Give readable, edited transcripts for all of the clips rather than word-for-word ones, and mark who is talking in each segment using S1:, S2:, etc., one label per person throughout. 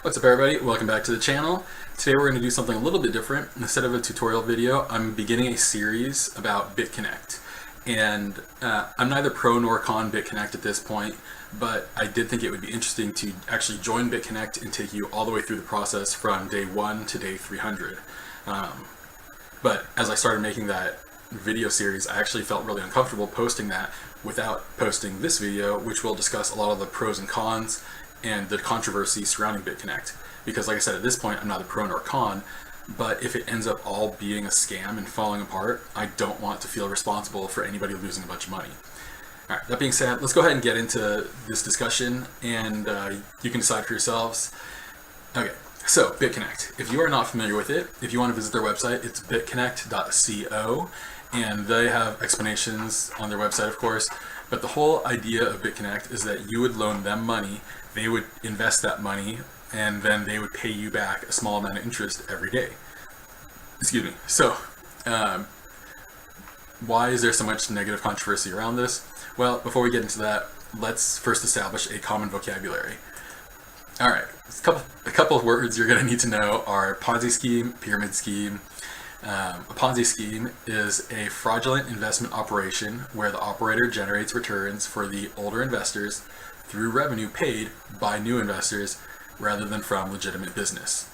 S1: What's up everybody, welcome back to the channel. Today we're going to do something a little bit different. Instead of a tutorial video, I'm beginning a series about Bitconnect. And I'm neither pro nor con Bitconnect at this point, but I did think it would be interesting to actually join Bitconnect and take you all the way through the process from day 1 to day 300. But as I started making that video series, I actually felt really uncomfortable posting that without posting this video, which will discuss a lot of the pros and cons and the controversy surrounding Bitconnect. Because like I said, at this point, I'm neither pro nor con, but if it ends up all being a scam and falling apart, I don't want to feel responsible for anybody losing a bunch of money. All right, that being said, let's go ahead and get into this discussion, and you can decide for yourselves. Okay, so Bitconnect. If you are not familiar with it, if you want to visit their website, it's bitconnect.co, and they have explanations on their website, of course. But the whole idea of Bitconnect is that you would loan them money, they would invest that money, and then they would pay you back a small amount of interest every day. Excuse me. So, why is there so much negative controversy around this? Well, before we get into that, let's first establish a common vocabulary. All right, a couple of words you're going to need to know are Ponzi scheme, pyramid scheme. A Ponzi scheme is a fraudulent investment operation where the operator generates returns for the older investors through revenue paid by new investors rather than from legitimate business.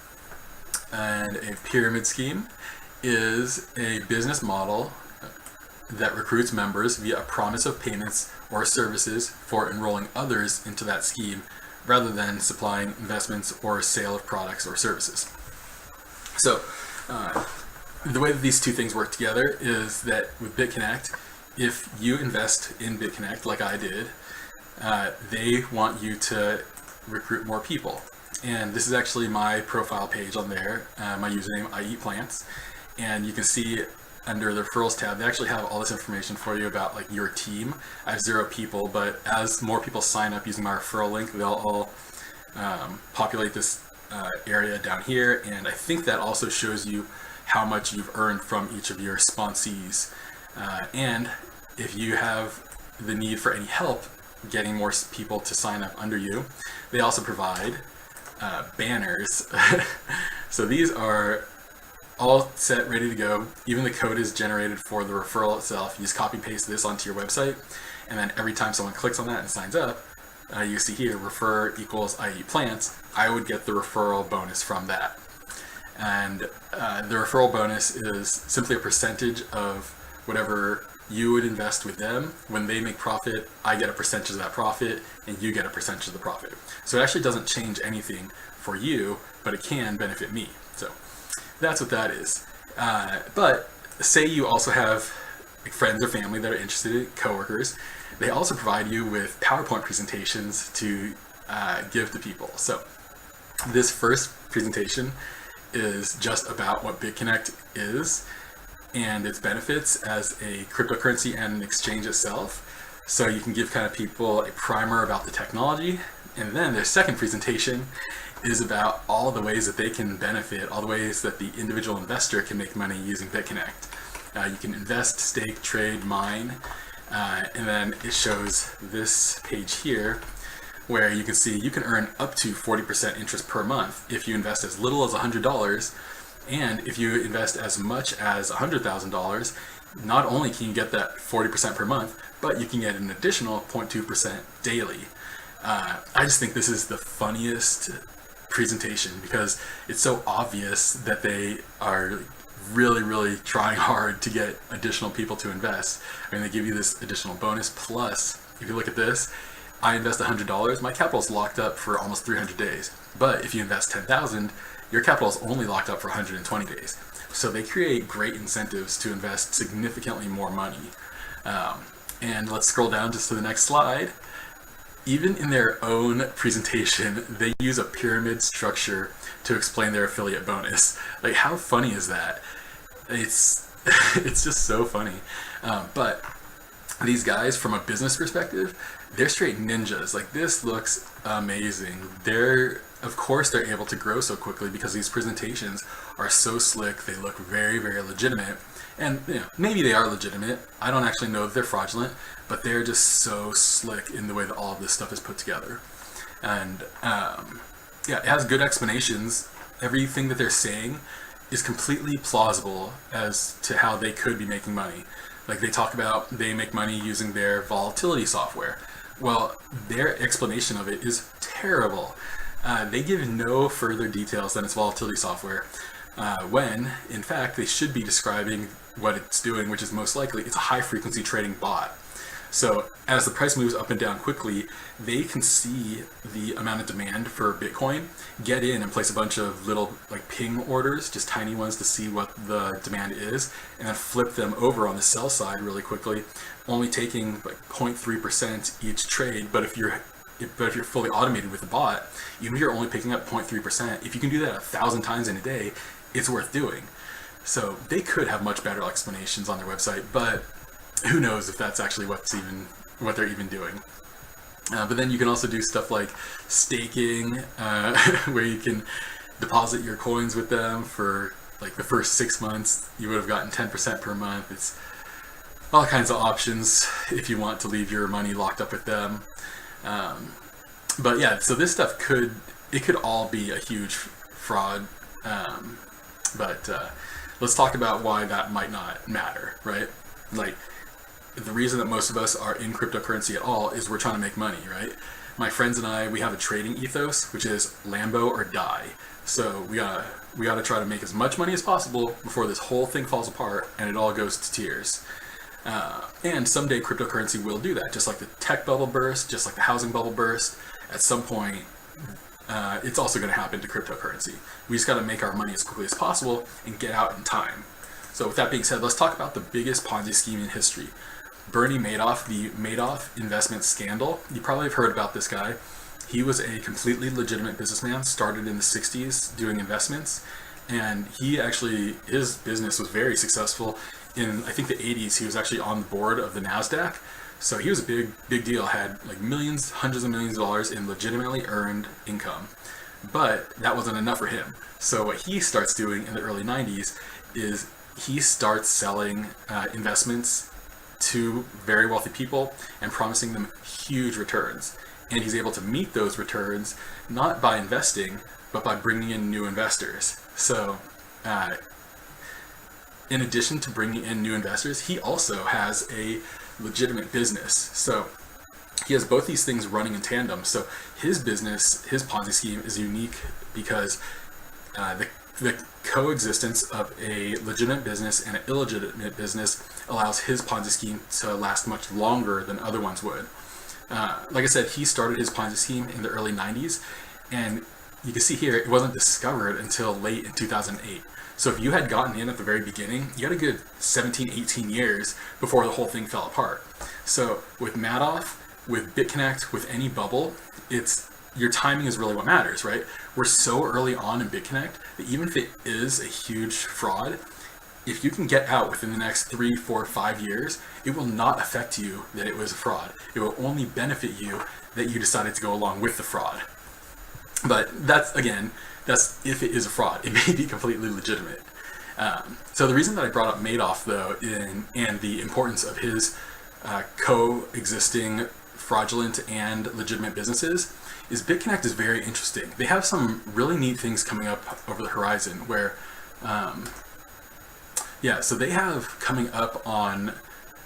S1: And a pyramid scheme is a business model that recruits members via a promise of payments or services for enrolling others into that scheme rather than supplying investments or sale of products or services. So, the way that these two things work together is that with Bitconnect, if you invest in Bitconnect like I did, they want you to recruit more people. And this is actually my profile page on there, my username, I eat plants. And you can see under the referrals tab, they actually have all this information for you about like your team. I have 0 people, but as more people sign up using my referral link, they'll all populate this area down here. And I think that also shows you how much you've earned from each of your sponsees. And if you have the need for any help getting more people to sign up under you, they also provide banners. So these are all set, ready to go. Even the code is generated for the referral itself. You just copy paste this onto your website, and then every time someone clicks on that and signs up, you see here, refer equals I eat plants, I would get the referral bonus from that. And the referral bonus is simply a percentage of whatever you would invest with them. When they make profit, I get a percentage of that profit, and you get a percentage of the profit. So it actually doesn't change anything for you, but it can benefit me. So that's what that is. But say you also have friends or family that are interested, coworkers. They also provide you with PowerPoint presentations to give to people. So this first presentation is just about what Bitconnect is and its benefits as a cryptocurrency and an exchange itself. So you can give kind of people a primer about the technology. And then their second presentation is about all the ways that they can benefit, all the ways that the individual investor can make money using Bitconnect. You can invest, stake, trade, mine, and then it shows this page here where you can see you can earn up to 40% interest per month if you invest as little as $100, and if you invest as much as $100,000, not only can you get that 40% per month, but you can get an additional 0.2% daily. I just think this is the funniest presentation because it's so obvious that they are really trying hard to get additional people to invest. I mean, they give you this additional bonus, plus if you look at this, I invest $100, my capital is locked up for almost 300 days. But if you invest $10,000, your capital is only locked up for 120 days. So they create great incentives to invest significantly more money. And let's scroll down just to the next slide. Even in their own presentation, they use a pyramid structure to explain their affiliate bonus. Like, how funny is that? It's just so funny. But these guys, from a business perspective, they're straight ninjas. Like, this looks amazing. Of course they're able to grow so quickly because these presentations are so slick. They look very legitimate. And maybe they are legitimate. I don't actually know if they're fraudulent, but they're just so slick in the way that all of this stuff is put together. And Yeah, it has good explanations. Everything that they're saying is completely plausible as to how they could be making money. Like they talk about they make money using their volatility software. Well, their explanation of it is terrible. They give no further details than its volatility software, when in fact they should be describing what it's doing, which is most likely it's a high frequency trading bot. So as the price moves up and down quickly, they can see the amount of demand for Bitcoin, get in and place a bunch of little like ping orders, just tiny ones to see what the demand is, and then flip them over on the sell side really quickly, only taking like 0.3% each trade. But if you're fully automated with the bot, even if you're only picking up 0.3%, if you can do that 1,000 times in a day, it's worth doing. So they could have much better explanations on their website, but who knows if that's actually what they're even doing. But then you can also do stuff like staking, where you can deposit your coins with them for like the first 6 months. You would have gotten 10% per month. It's all kinds of options if you want to leave your money locked up with them. But yeah, so this stuff could all be a huge fraud. But let's talk about why that might not matter, right? Like, the reason that most of us are in cryptocurrency at all is we're trying to make money, right? My friends and I, we have a trading ethos, which is Lambo or die. So we gotta try to make as much money as possible before this whole thing falls apart and it all goes to tears. And someday cryptocurrency will do that, just like the tech bubble burst, just like the housing bubble burst. At some point, it's also going to happen to cryptocurrency. We just got to make our money as quickly as possible and get out in time. So with that being said, let's talk about the biggest Ponzi scheme in history. Bernie Madoff, the Madoff investment scandal. You probably have heard about this guy. He was a completely legitimate businessman, started in the 60s doing investments, and his business was very successful. In, I think, the 80s, he was actually on the board of the NASDAQ. So he was a big deal, had like millions, hundreds of millions of dollars in legitimately earned income. But that wasn't enough for him. So what he starts doing in the early 90s is he starts selling investments to very wealthy people and promising them huge returns. And he's able to meet those returns not by investing, but by bringing in new investors. So in addition to bringing in new investors, he also has a legitimate business. So he has both these things running in tandem. So his business, his Ponzi scheme, is unique because the coexistence of a legitimate business and an illegitimate business allows his Ponzi scheme to last much longer than other ones would. Like I said, he started his Ponzi scheme in the early 90s, and you can see here it wasn't discovered until late in 2008. So if you had gotten in at the very beginning, you had a good 17, 18 years before the whole thing fell apart. So with Madoff, with Bitconnect, with any bubble, your timing is really what matters, right? We're so early on in Bitconnect that even if it is a huge fraud, if you can get out within the next 3, 4, 5 years, it will not affect you that it was a fraud. It will only benefit you that you decided to go along with the fraud. But that's if it is a fraud. It may be completely legitimate. So the reason that I brought up Madoff, though, and the importance of his coexisting fraudulent and legitimate businesses is Bitconnect is very interesting. They have some really neat things coming up over the horizon where, so they have coming up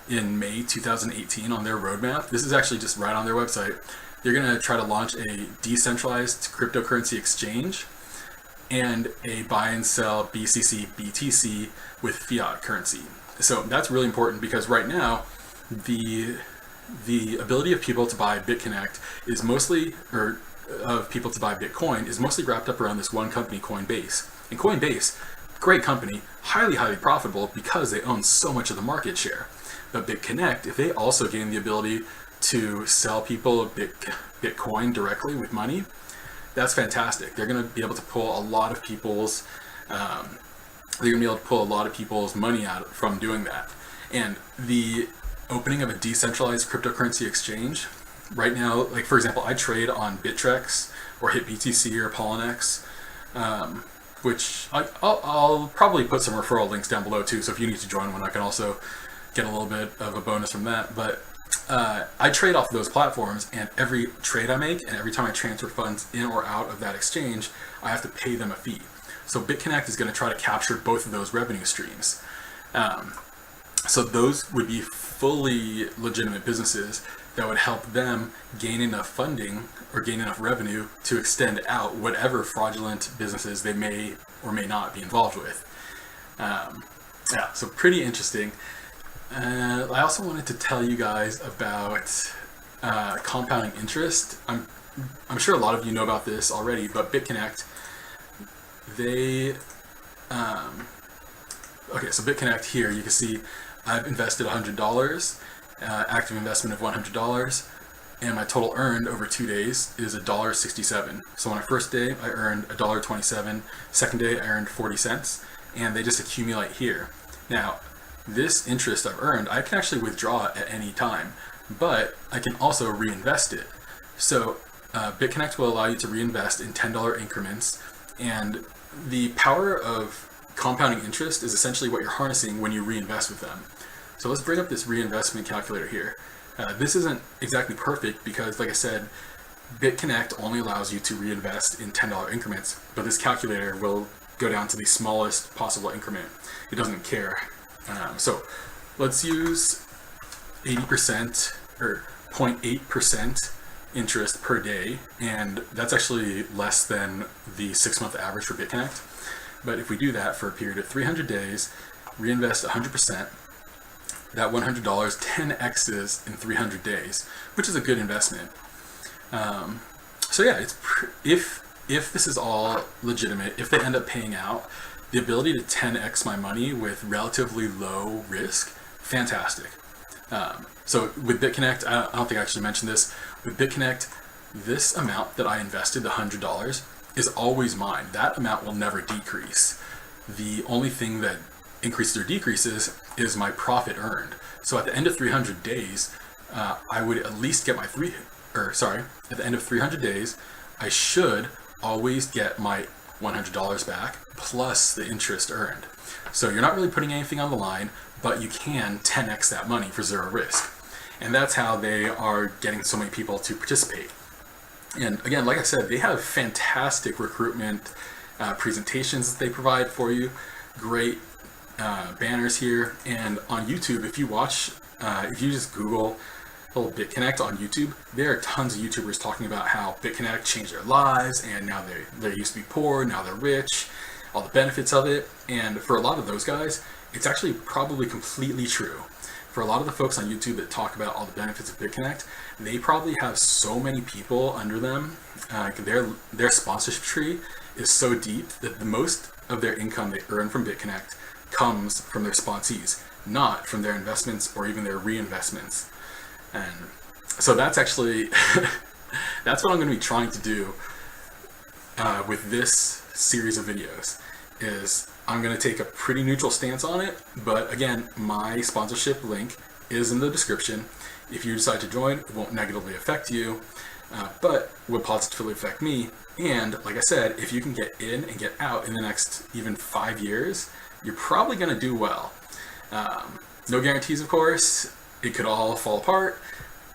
S1: in May 2018 on their roadmap. This is actually just right on their website. They're going to try to launch a decentralized cryptocurrency exchange and a buy and sell BCC, BTC with fiat currency. So that's really important because right now, the ability of people to buy Bitconnect is mostly, or of people to buy Bitcoin is mostly wrapped up around this one company, Coinbase. And Coinbase, great company, highly, highly profitable because they own so much of the market share. But Bitconnect, if they also gain the ability to sell people Bitcoin directly with money, that's fantastic. They're going to be able to pull a lot of people's money out from doing that. And the opening of a decentralized cryptocurrency exchange right now, like for example, I trade on Bittrex or HitBTC or Poloniex, which I'll probably put some referral links down below too. So if you need to join one, I can also get a little bit of a bonus from that. But I trade off of those platforms, and every trade I make and every time I transfer funds in or out of that exchange, I have to pay them a fee. So Bitconnect is going to try to capture both of those revenue streams. So those would be fully legitimate businesses that would help them gain enough funding or gain enough revenue to extend out whatever fraudulent businesses they may or may not be involved with. Yeah, so pretty interesting. I also wanted to tell you guys about compounding interest. I'm sure a lot of you know about this already, but Bitconnect, they okay, so Bitconnect here, you can see I've invested $100, active investment of $100, and my total earned over 2 days is $1.67. So on my first day, I earned $1.27. Second day, I earned 40 cents, and they just accumulate here. Now, this interest I've earned, I can actually withdraw at any time, but I can also reinvest it. So Bitconnect will allow you to reinvest in $10 increments, and the power of compounding interest is essentially what you're harnessing when you reinvest with them. So let's bring up this reinvestment calculator here. This isn't exactly perfect because, like I said, Bitconnect only allows you to reinvest in $10 increments, but this calculator will go down to the smallest possible increment. It doesn't care. So let's use 80% or 0.8% interest per day, and that's actually less than the 6-month average for Bitconnect. But if we do that for a period of 300 days, reinvest 100%, that $100 10x's in 300 days, which is a good investment. So yeah, if this is all legitimate, if they end up paying out, the ability to 10x my money with relatively low risk, fantastic. So with Bitconnect, I don't think I actually mentioned this. With Bitconnect, this amount that I invested, the $100, is always mine. That amount will never decrease. The only thing that increases or decreases is my profit earned. So at the end of 300 days, I would at least get my at the end of 300 days, I should always get my $100 back plus the interest earned. So you're not really putting anything on the line, but you can 10x that money for zero risk. And that's how they are getting so many people to participate. And again, like I said, they have fantastic recruitment presentations that they provide for you. Great banners here. And on YouTube, if you watch, if you just Google Bitconnect on YouTube, there are tons of YouTubers talking about how Bitconnect changed their lives, and now they used to be poor, now they're rich, all the benefits of it. And for a lot of those guys, it's actually probably completely true. For a lot of the folks on YouTube that talk about all the benefits of Bitconnect, they probably have so many people under them. Their sponsorship tree is so deep that the most of their income they earn from Bitconnect comes from their sponsees, not from their investments or even their reinvestments. And so that's actually, that's what I'm going to be trying to do with this series of videos, is I'm going to take a pretty neutral stance on it, but again, my sponsorship link is in the description. If you decide to join, it won't negatively affect you, but will positively affect me. And like I said, if you can get in and get out in the next even 5 years, you're probably going to do well. No guarantees, of course. It could all fall apart,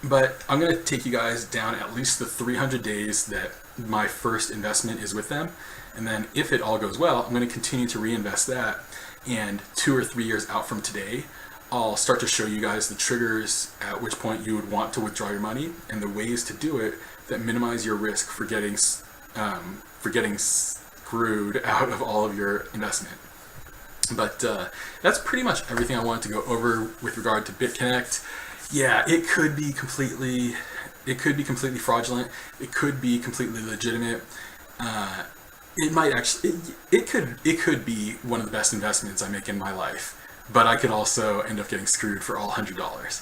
S1: but I'm going to take you guys down at least the 300 days that my first investment is with them. And then if it all goes well, I'm going to continue to reinvest that. And 2 or 3 years out from today, I'll start to show you guys the triggers at which point you would want to withdraw your money and the ways to do it that minimize your risk for getting screwed out of all of your investment. But that's pretty much everything I wanted to go over with regard to Bitconnect. Yeah, it could be completely fraudulent. It could be completely legitimate. It might actually, it could be one of the best investments I make in my life. But I could also end up getting screwed for all $100.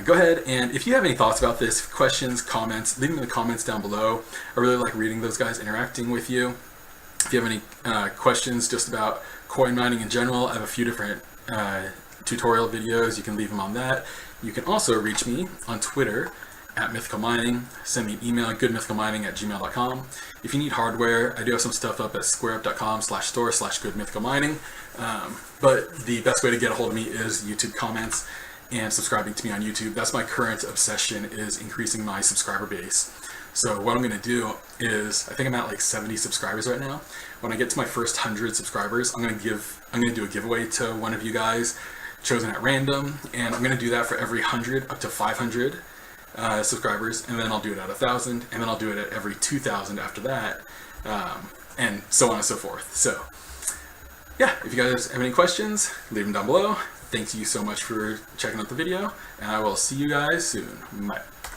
S1: Go ahead, and if you have any thoughts about this, questions, comments, leave them in the comments down below. I really like reading those guys interacting with you. If you have any questions just about coin mining in general, I have a few different tutorial videos. You can leave them on that. You can also reach me on Twitter at Mythical Mining. Send me an email at goodmythicalmining@gmail.com. If you need hardware, I do have some stuff up at squareup.com/store/goodmythicalmining. But the best way to get a hold of me is YouTube comments. and subscribing to me on YouTube. That's my current obsession, is increasing my subscriber base. So what I'm going to do is, I think I'm at like 70 subscribers right now. When I get to my first 100 subscribers, I'm going to do a giveaway to one of you guys, chosen at random, and I'm going to do that for every 100 up to 500 subscribers, and then I'll do it at 1,000, and then I'll do it at every 2,000 after that, and so on and so forth. So yeah, if you guys have any questions, leave them down below. Thank you so much for checking out the video, and I will see you guys soon. Bye.